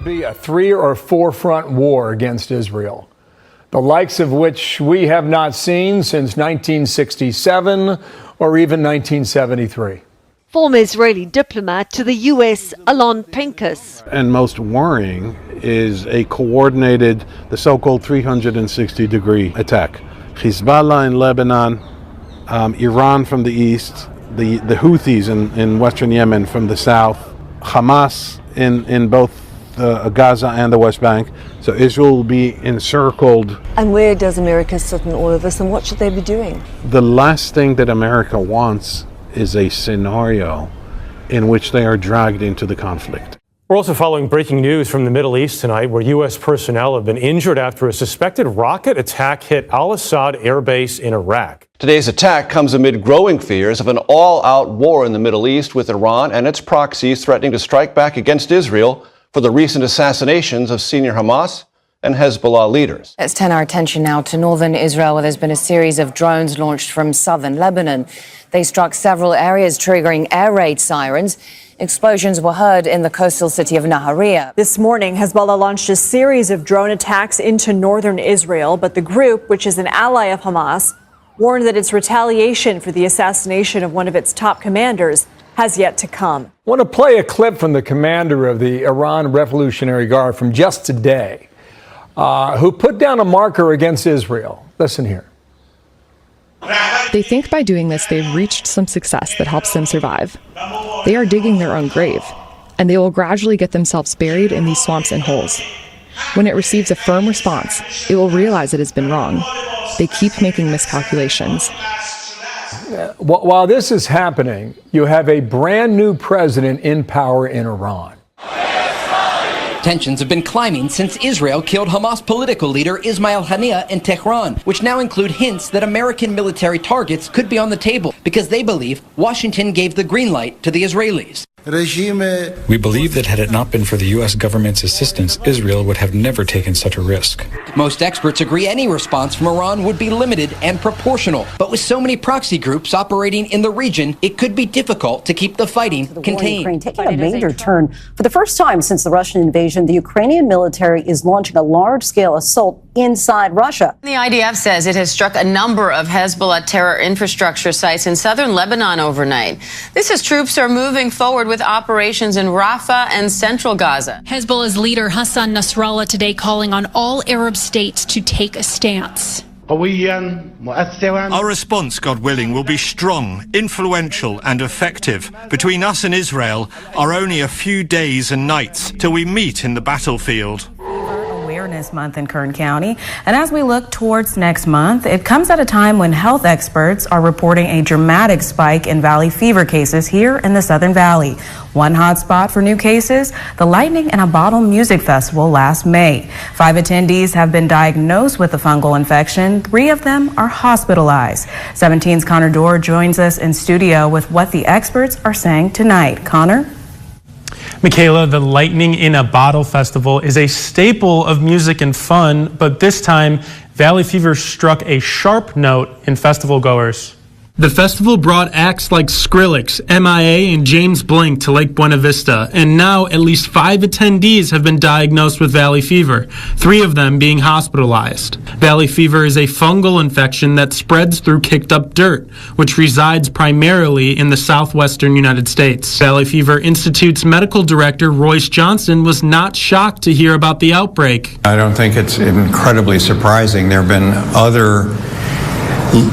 be a 3 or 4 front war against Israel, the likes of which we have not seen since 1967 or even 1973. Former Israeli diplomat to the U.S., Alon Pincus. And most worrying is a coordinated, the so-called 360-degree attack. Hezbollah in Lebanon, Iran from the east, the Houthis in western Yemen from the south, Hamas in both Gaza and the West Bank. So Israel will be encircled. And where does America sit in all of this, and what should they be doing? The last thing that America wants is a scenario in which they are dragged into the conflict. We're also following breaking news from the Middle East tonight, where U.S. personnel have been injured after a suspected rocket attack hit Al-Assad Air Base in Iraq. Today's attack comes amid growing fears of an all-out war in the Middle East, with Iran and its proxies threatening to strike back against Israel for the recent assassinations of senior Hamas and Hezbollah leaders. Let's turn our attention now to northern Israel, where there's been a series of drones launched from southern Lebanon. They struck several areas, triggering air raid sirens. Explosions were heard in the coastal city of Nahariya. This morning, Hezbollah launched a series of drone attacks into northern Israel, but the group, which is an ally of Hamas, warned that its retaliation for the assassination of one of its top commanders has yet to come. I want to play a clip from the commander of the Iran Revolutionary Guard from just today, who put down a marker against Israel. Listen here. They think by doing this, they've reached some success that helps them survive. They are digging their own grave, and they will gradually get themselves buried in these swamps and holes. When it receives a firm response, it will realize it has been wrong. They keep making miscalculations. While this is happening, you have a brand new president in power in Iran. Tensions have been climbing since Israel killed Hamas political leader Ismail Haniyeh in Tehran, which now include hints that American military targets could be on the table because they believe Washington gave the green light to the Israelis. We believe that had it not been for the U.S. government's assistance, Israel would have never taken such a risk. Most experts agree any response from Iran would be limited and proportional. But with so many proxy groups operating in the region, it could be difficult to keep the fighting contained. Ukraine taking a major turn. For the first time since the Russian invasion, the Ukrainian military is launching a large-scale assault inside Russia. The IDF says it has struck a number of Hezbollah terror infrastructure sites in southern Lebanon overnight. This as troops are moving forward with operations in Rafah and central Gaza. Hezbollah's leader Hassan Nasrallah today calling on all Arab states to take a stance. Our response, God willing, will be strong, influential and effective. Between us and Israel are only a few days and nights till we meet in the battlefield. Awareness Month in Kern County. And as we look towards next month, it comes at a time when health experts are reporting a dramatic spike in valley fever cases here in the Southern Valley. One hotspot for new cases, the Lightning in a Bottle Music Festival last May. 5 attendees have been diagnosed with the fungal infection. 3 of them are hospitalized. 17's Connor Dorr joins us in studio with what the experts are saying tonight. Connor? Michaela, the Lightning in a Bottle Festival is a staple of music and fun, but this time, valley fever struck a sharp note in festival goers. The festival brought acts like Skrillex, MIA, and James Blink to Lake Buena Vista, and now at least 5 attendees have been diagnosed with valley fever, 3 of them being hospitalized. Valley fever is a fungal infection that spreads through kicked up dirt, which resides primarily in the southwestern United States. Valley Fever Institute's medical director, Royce Johnson, was not shocked to hear about the outbreak. I don't think it's incredibly surprising. There have been other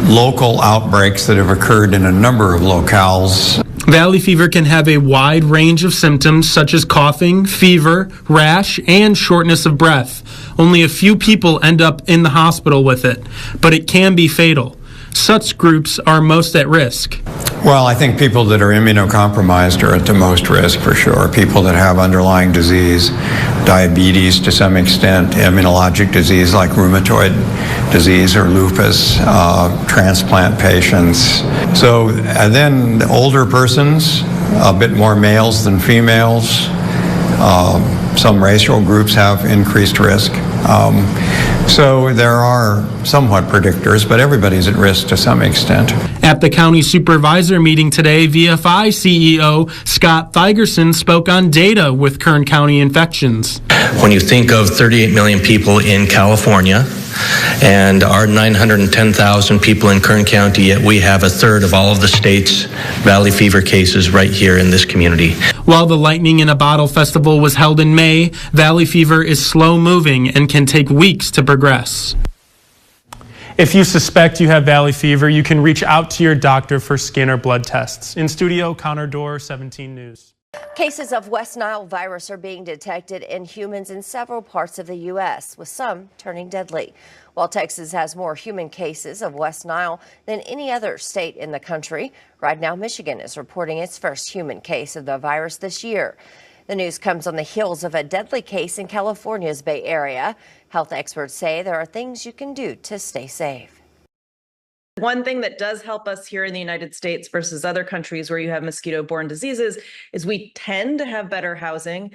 local outbreaks that have occurred in a number of locales. Valley fever can have a wide range of symptoms such as coughing, fever, rash, and shortness of breath. Only a few people end up in the hospital with it, but it can be fatal. Such groups are most at risk. Well, I think people that are immunocompromised are at the most risk for sure. People that have underlying disease, diabetes to some extent, immunologic disease like rheumatoid disease or lupus, transplant patients. So and then older persons, a bit more males than females. Some racial groups have increased risk. So there are somewhat predictors, but everybody's at risk to some extent. At the county supervisor meeting today, VFI CEO Scott Thigerson spoke on data with Kern County infections. When you think of 38 million people in California and our 910,000 people in Kern County, yet we have a third of all of the state's valley fever cases right here in this community. While the Lightning in a Bottle Festival was held in May, valley fever is slow moving and can take weeks to progress. If you suspect you have valley fever, you can reach out to your doctor for skin or blood tests. In studio, Connor Dorr, 17 News. Cases of West Nile virus are being detected in humans in several parts of the U.S., with some turning deadly. While Texas has more human cases of West Nile than any other state in the country, right now Michigan is reporting its first human case of the virus this year. The news comes on the heels of a deadly case in California's Bay Area. Health experts say there are things you can do to stay safe. One thing that does help us here in the United States versus other countries where you have mosquito-borne diseases is we tend to have better housing,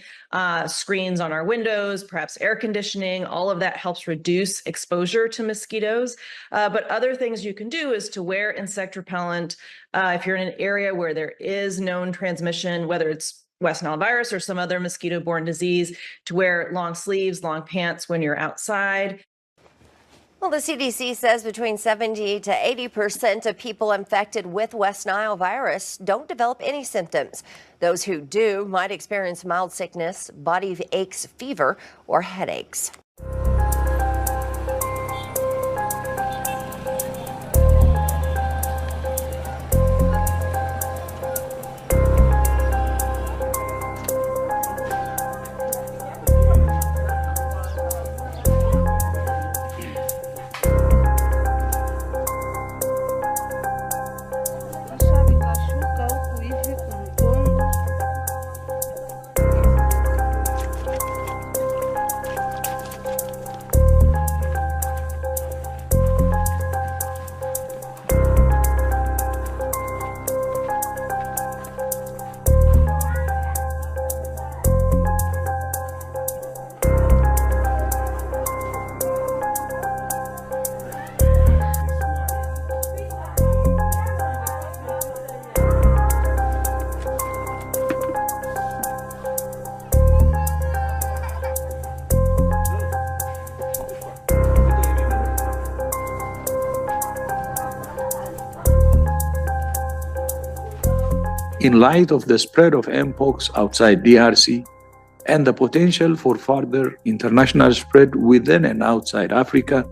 screens on our windows, perhaps air conditioning. All of that helps reduce exposure to mosquitoes. But other things you can do is to wear insect repellent. If you're in an area where there is known transmission, whether it's West Nile virus or some other mosquito-borne disease, to wear long sleeves, long pants when you're outside. Well, the CDC says between 70 to 80% of people infected with West Nile virus don't develop any symptoms. Those who do might experience mild sickness, body aches, fever, or headaches. In light of the spread of mpox outside DRC and the potential for further international spread within and outside Africa,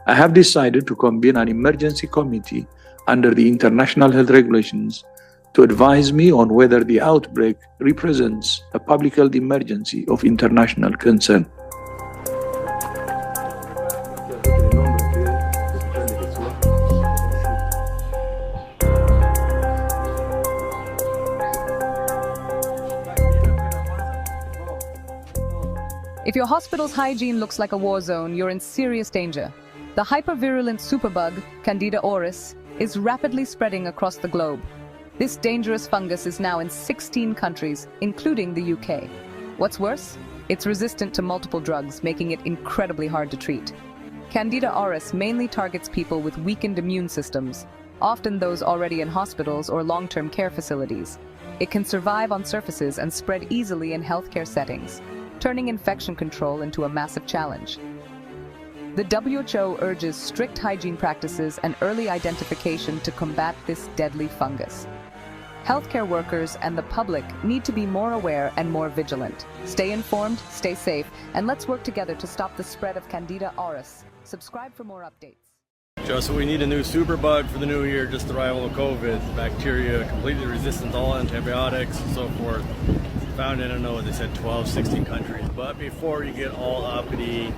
I have decided to convene an emergency committee under the international health regulations to advise me on whether the outbreak represents a public health emergency of international concern. If your hospital's hygiene looks like a war zone, you're in serious danger. The hypervirulent superbug, Candida auris, is rapidly spreading across the globe. This dangerous fungus is now in 16 countries, including the UK. What's worse? It's resistant to multiple drugs, making it incredibly hard to treat. Candida auris mainly targets people with weakened immune systems, often those already in hospitals or long-term care facilities. It can survive on surfaces and spread easily in healthcare settings, turning infection control into a massive challenge. The WHO urges strict hygiene practices and early identification to combat this deadly fungus. Healthcare workers and the public need to be more aware and more vigilant. Stay informed, stay safe, and let's work together to stop the spread of Candida auris. Subscribe for more updates. Joe, so we need a new superbug for the new year, just the rival of COVID. The bacteria completely resistant to all antibiotics and so forth. Found in, I don't know, they said 12, 16 countries. But before you get all uppity,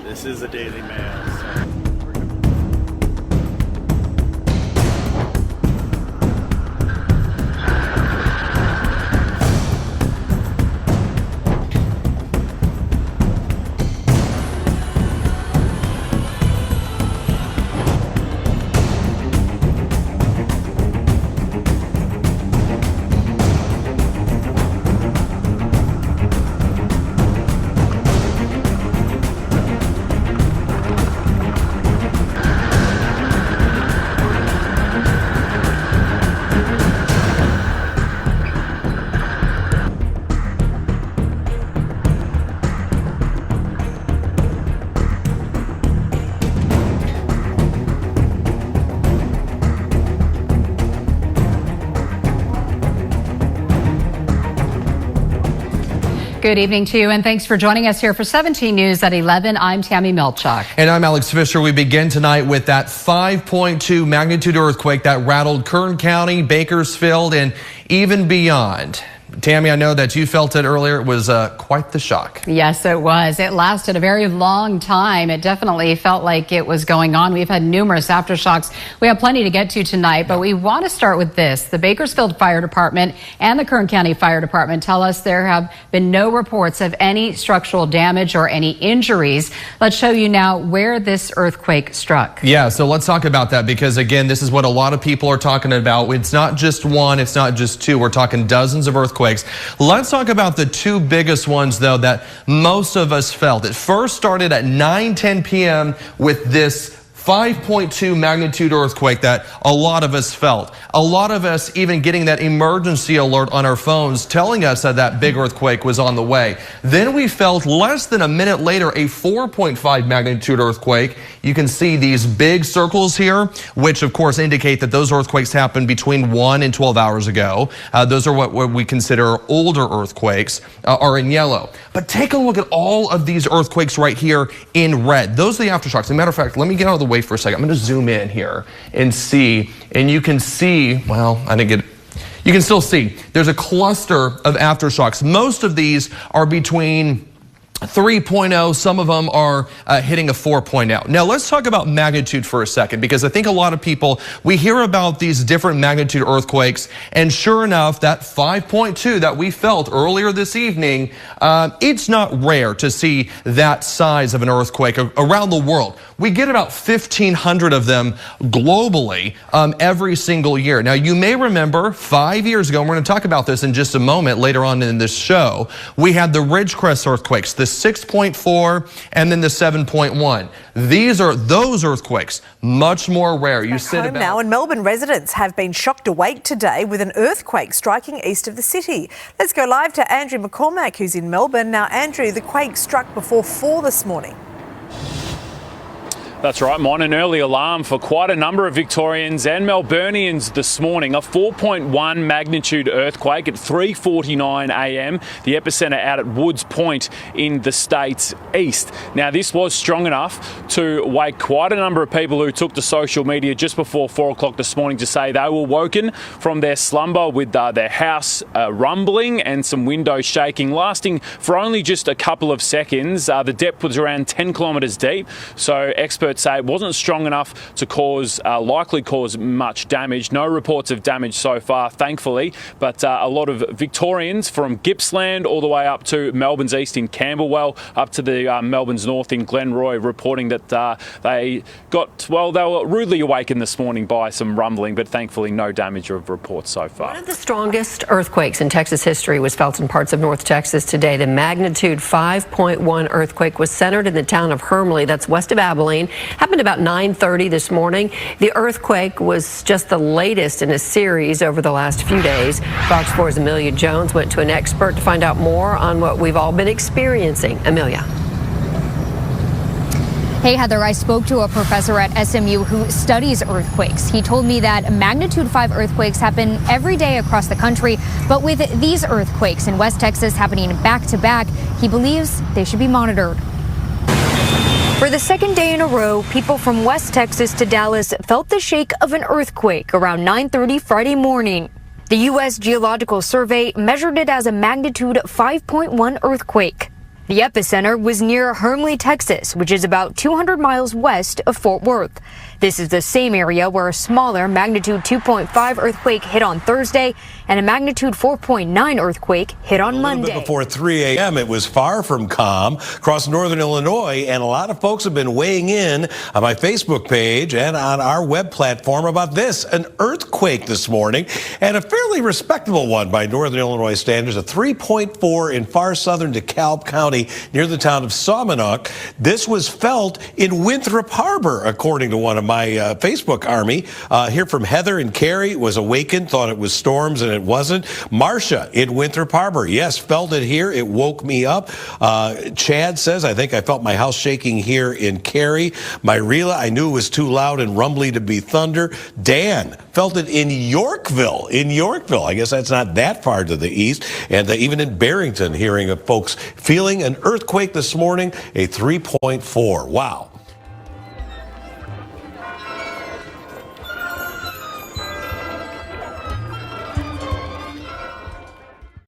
this is a Daily Mail. So. Good evening to you, and thanks for joining us here for 17 News at 11. I'm Tammy Melchuk. And I'm Alex Fisher. We begin tonight with that 5.2 magnitude earthquake that rattled Kern County, Bakersfield, and even beyond. Tammy, I know that you felt it earlier. It was quite the shock. Yes, it was. It lasted a very long time. It definitely felt like it was going on. We've had numerous aftershocks. We have plenty to get to tonight, but we want to start with this. The Bakersfield Fire Department and the Kern County Fire Department tell us there have been no reports of any structural damage or any injuries. Let's show you now where this earthquake struck. Yeah, so let's talk about that because, again, this is what a lot of people are talking about. It's not just one, it's not just two. We're talking dozens of earthquakes. Let's talk about the two biggest ones, though, that most of us felt. It first started at 9:10 p.m. with this 5.2 magnitude earthquake that a lot of us felt. A lot of us even getting that emergency alert on our phones telling us that that big earthquake was on the way. Then we felt less than a minute later a 4.5 magnitude earthquake. You can see these big circles here, which of course indicate that those earthquakes happened between 1 and 12 hours ago. Those are what we consider older earthquakes, are in yellow. But take a look at all of these earthquakes right here in red. Those are the aftershocks. As a matter of fact, let me get out of the way for a second. I'm going to zoom in here and see, and you can see, well, I didn't get it. You can still see there's a cluster of aftershocks. Most of these are between 3.0, some of them are hitting a 4.0. Now let's talk about magnitude for a second, because I think a lot of people, we hear about these different magnitude earthquakes, and sure enough, that 5.2 that we felt earlier this evening, it's not rare to see that size of an earthquake around the world. We get about 1,500 of them globally every single year. Now you may remember 5 years ago, and we're going to talk about this in just a moment later on in this show, we had the Ridgecrest earthquakes, the 6.4 and then the 7.1. These are those earthquakes, much more rare. You sit home now, and Melbourne residents have been shocked awake today with an earthquake striking east of the city. Let's go live to Andrew McCormack, who's in Melbourne. Now, Andrew, the quake struck before 4 this morning. That's right, Mon. An early alarm for quite a number of Victorians and Melburnians this morning. A 4.1 magnitude earthquake at 3:49 a.m. The epicenter out at Woods Point in the state's east. Now, this was strong enough to wake quite a number of people who took to social media just before 4 o'clock this morning to say they were woken from their slumber with their house rumbling and some windows shaking, lasting for only just a couple of seconds. The depth was around 10 kilometres deep, so experts say it wasn't strong enough to likely cause much damage. No reports of damage so far, thankfully, but a lot of Victorians from Gippsland all the way up to Melbourne's east in Camberwell, up to the Melbourne's north in Glenroy, reporting that they were rudely awakened this morning by some rumbling, but thankfully no damage of reports so far. One of the strongest earthquakes in Texas history was felt in parts of North Texas today. The magnitude 5.1 earthquake was centered in the town of Hermleigh, that's west of Abilene. Happened about 9:30 this morning. The earthquake was just the latest in a series over the last few days. Fox 4's Amelia Jones went to an expert to find out more on what we've all been experiencing. Amelia. Hey, Heather, I spoke to a professor at SMU who studies earthquakes. He told me that magnitude 5 earthquakes happen every day across the country, but with these earthquakes in West Texas happening back to back, he believes they should be monitored. For the second day in a row, people from West Texas to Dallas felt the shake of an earthquake around 9:30 Friday morning. The U.S. Geological Survey measured it as a magnitude 5.1 earthquake. The epicenter was near Hermleigh, Texas, which is about 200 miles west of Fort Worth. This is the same area where a smaller magnitude 2.5 earthquake hit on Thursday and a magnitude 4.9 earthquake hit on Monday. A bit before 3 a.m., it was far from calm across northern Illinois, and a lot of folks have been weighing in on my Facebook page and on our web platform about this, an earthquake this morning, and a fairly respectable one by northern Illinois standards, a 3.4 in far southern DeKalb County. 6:20 near the town of Saumonook. This was felt in Winthrop Harbor, according to one of my Facebook army. Here from Heather in Cary, was awakened, thought it was storms, and it wasn't. Marcia in Winthrop Harbor, yes, felt it here. It woke me up. Chad says, I think I felt my house shaking here in Cary. Myrela, I knew it was too loud and rumbly to be thunder. Dan felt it in Yorkville. I guess that's not that far to the east. And even in Barrington, hearing of folks feeling an earthquake this morning, a 3.4. Wow.